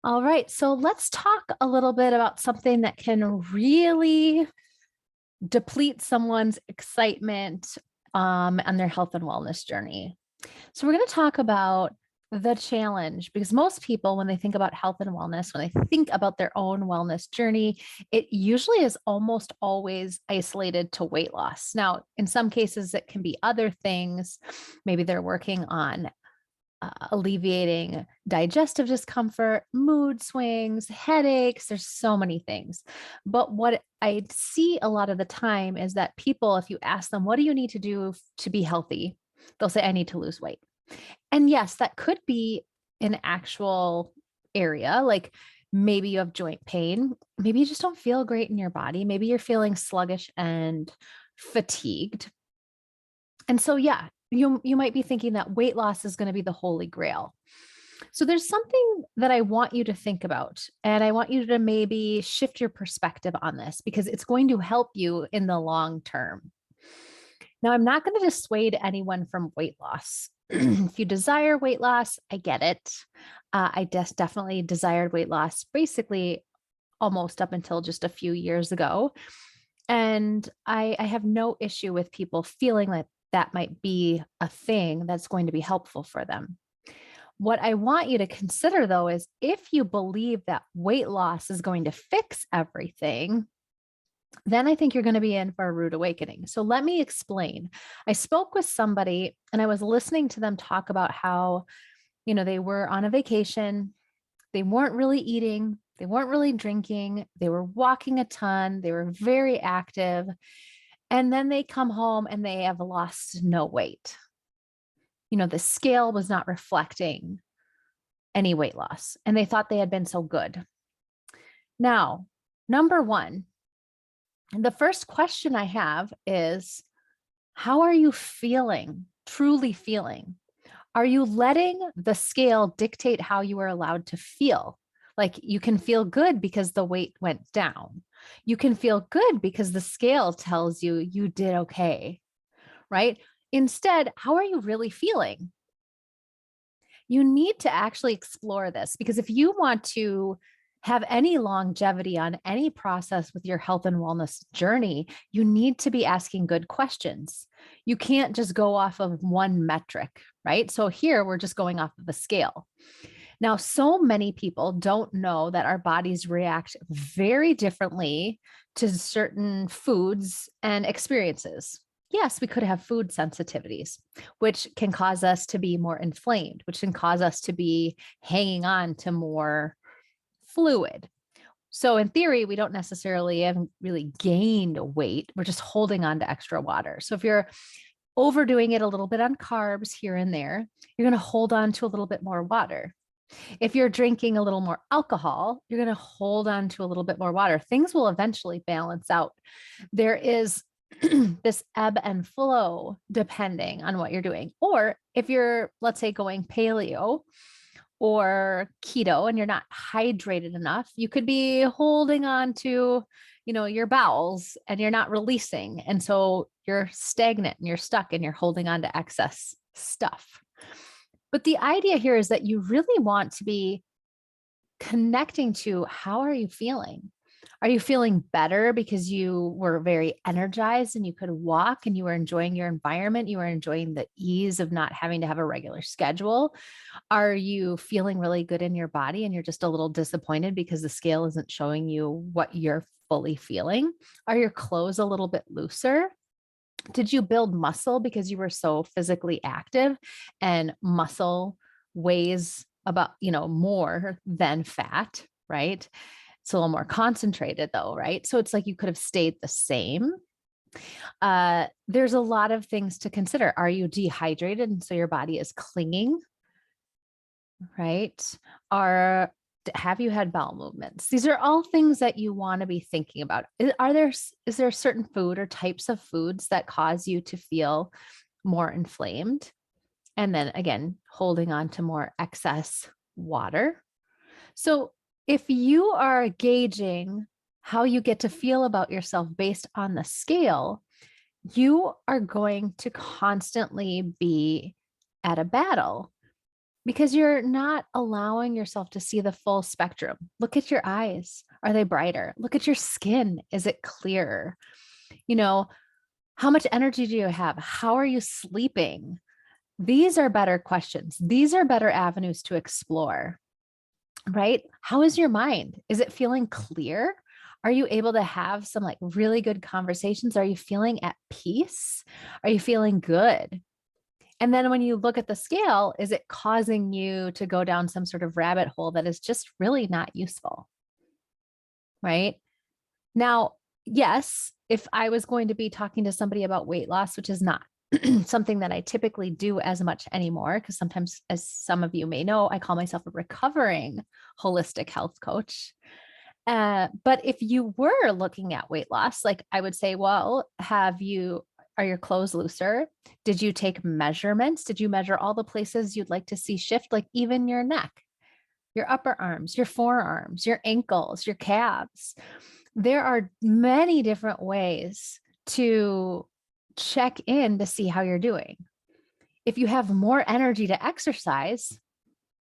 All right, so let's talk a little bit about something that can really deplete someone's excitement on their health and wellness journey. So, we're going to talk about the challenge because most people, when they think about health and wellness, when they think about their own wellness journey, it usually is almost always isolated to weight loss. Now, in some cases, it can be other things. Maybe they're working on alleviating digestive discomfort, mood swings, headaches. There's so many things. But what I see a lot of the time is that people, if you ask them, what do you need to do to be healthy? They'll say, I need to lose weight. And yes, that could be an actual area. Like maybe you have joint pain. Maybe you just don't feel great in your body. Maybe you're feeling sluggish and fatigued. And so, yeah, you might be thinking that weight loss is going to be the holy grail. So there's something that I want you to think about, and I want you to maybe shift your perspective on this because it's going to help you in the long term. Now, I'm not going to dissuade anyone from weight loss. If you desire weight loss, I get it. I definitely desired weight loss basically almost up until just a few years ago. And I have no issue with people feeling like that might be a thing that's going to be helpful for them. What I want you to consider, though, is if you believe that weight loss is going to fix everything, then I think you're going to be in for a rude awakening. So let me explain. I spoke with somebody and I was listening to them talk about how, they were on a vacation. They weren't really eating. They weren't really drinking. They were walking a ton. They were very active. And then they come home and they have lost no weight. The scale was not reflecting any weight loss. And they thought they had been so good. Now, number one, the first question I have is, how are you feeling, truly feeling? Are you letting the scale dictate how you are allowed to feel? Like you can feel good because the weight went down. You can feel good because the scale tells you you did okay, right? Instead, how are you really feeling? You need to actually explore this because if you want to have any longevity on any process with your health and wellness journey, you need to be asking good questions. You can't just go off of one metric, right? So here we're just going off of a scale. Now, so many people don't know that our bodies react very differently to certain foods and experiences. Yes, we could have food sensitivities, which can cause us to be more inflamed, which can cause us to be hanging on to more fluid. So in theory, we don't necessarily haven't really gained weight. We're just holding on to extra water. So if you're overdoing it a little bit on carbs here and there, you're going to hold on to a little bit more water. If you're drinking a little more alcohol, you're going to hold on to a little bit more water. Things will eventually balance out. There is this ebb and flow depending on what you're doing. Or if you're, let's say, going paleo or keto and you're not hydrated enough, you could be holding on to, your bowels and you're not releasing. And so you're stagnant and you're stuck and you're holding on to excess stuff. But the idea here is that you really want to be connecting to how are you feeling? Are you feeling better because you were very energized and you could walk and you were enjoying your environment? You were enjoying the ease of not having to have a regular schedule? Are you feeling really good in your body and you're just a little disappointed because the scale isn't showing you what you're fully feeling? Are your clothes a little bit looser? Did you build muscle because you were so physically active and muscle weighs about, more than fat, right? It's a little more concentrated though, right? So it's like you could have stayed the same. There's a lot of things to consider. Are you dehydrated? And so your body is clinging, right? Have you had bowel movements? These are all things that you want to be thinking about. Is there certain food or types of foods that cause you to feel more inflamed? And then again, holding on to more excess water. So if you are gauging how you get to feel about yourself based on the scale, you are going to constantly be at a battle because you're not allowing yourself to see the full spectrum. Look at your eyes. Are they brighter? Look at your skin. Is it clearer? You know, how much energy do you have? How are you sleeping? These are better questions. These are better avenues to explore, right? How is your mind? Is it feeling clear? Are you able to have some like really good conversations? Are you feeling at peace? Are you feeling good? And then when you look at the scale, is it causing you to go down some sort of rabbit hole that is just really not useful? Right? Now, yes, if I was going to be talking to somebody about weight loss, which is not something that I typically do as much anymore, because sometimes, as some of you may know, I call myself a recovering holistic health coach. But if you were looking at weight loss, like I would say, well, are your clothes looser? Did you take measurements? Did you measure all the places you'd like to see shift, like even your neck, your upper arms, your forearms, your ankles, your calves? There are many different ways to check in to see how you're doing. If you have more energy to exercise,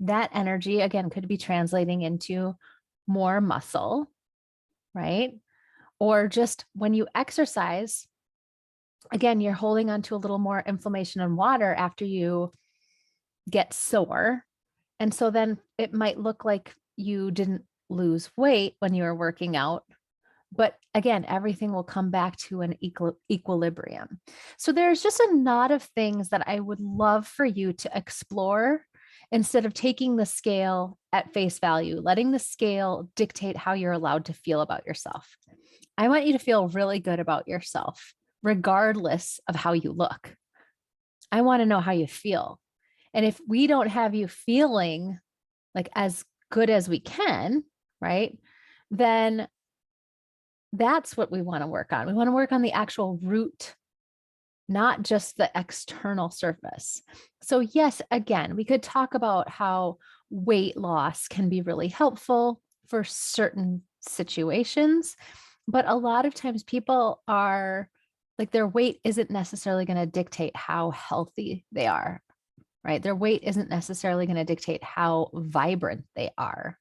that energy, again, could be translating into more muscle, right? Or just when you exercise, again, you're holding on to a little more inflammation and water after you get sore. And so then it might look like you didn't lose weight when you were working out. But again, everything will come back to an equilibrium. So there's just a lot of things that I would love for you to explore instead of taking the scale at face value, letting the scale dictate how you're allowed to feel about yourself. I want you to feel really good about yourself, regardless of how you look. I want to know how you feel. And if we don't have you feeling like as good as we can, right, then that's what we want to work on. We want to work on the actual root, not just the external surface. So yes, again, we could talk about how weight loss can be really helpful for certain situations, but a lot of times people are like, their weight isn't necessarily going to dictate how healthy they are, right? Their weight isn't necessarily going to dictate how vibrant they are.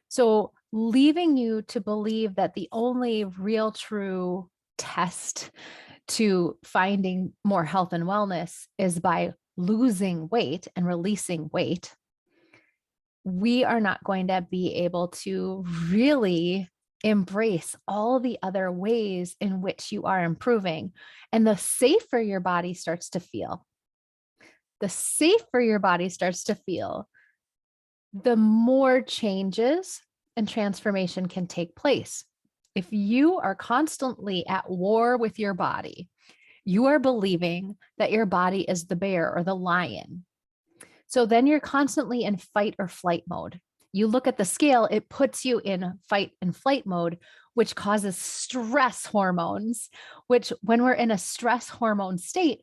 So leaving you to believe that the only real true test to finding more health and wellness is by losing weight and releasing weight, we are not going to be able to really embrace all the other ways in which you are improving. And the safer your body starts to feel, the more changes and transformation can take place. If you are constantly at war with your body, you are believing that your body is the bear or the lion. So then you're constantly in fight or flight mode. You look at the scale, it puts you in fight and flight mode, which causes stress hormones, which when we're in a stress hormone state,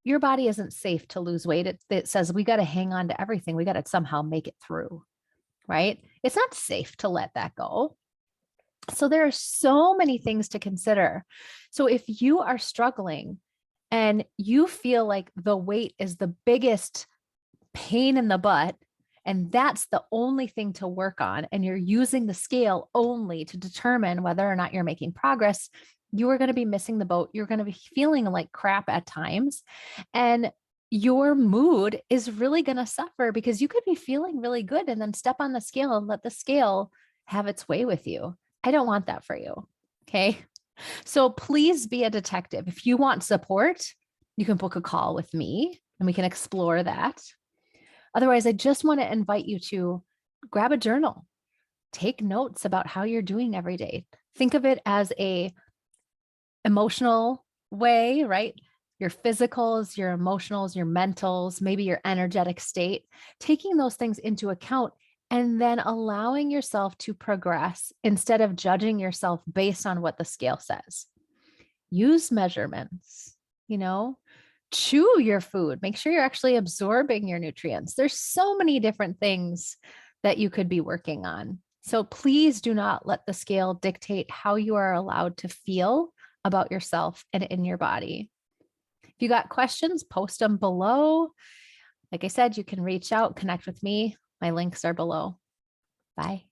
your body isn't safe to lose weight. It says we got to hang on to everything. We got to somehow make it through, right? It's not safe to let that go. So there are so many things to consider. So if you are struggling and you feel like the weight is the biggest pain in the butt, and that's the only thing to work on, and you're using the scale only to determine whether or not you're making progress, you are going to be missing the boat. You're going to be feeling like crap at times. And your mood is really going to suffer because you could be feeling really good and then step on the scale and let the scale have its way with you. I don't want that for you. Okay. So please be a detective. If you want support, you can book a call with me and we can explore that. Otherwise, I just want to invite you to grab a journal, take notes about how you're doing every day. Think of it as a emotional way, right? Your physicals, your emotionals, your mentals, maybe your energetic state, taking those things into account and then allowing yourself to progress instead of judging yourself based on what the scale says. Use measurements, chew your food, make sure you're actually absorbing your nutrients. There's so many different things that you could be working on. So please do not let the scale dictate how you are allowed to feel about yourself and in your body. If you got questions, post them below. Like I said, you can reach out, connect with me. My links are below. Bye.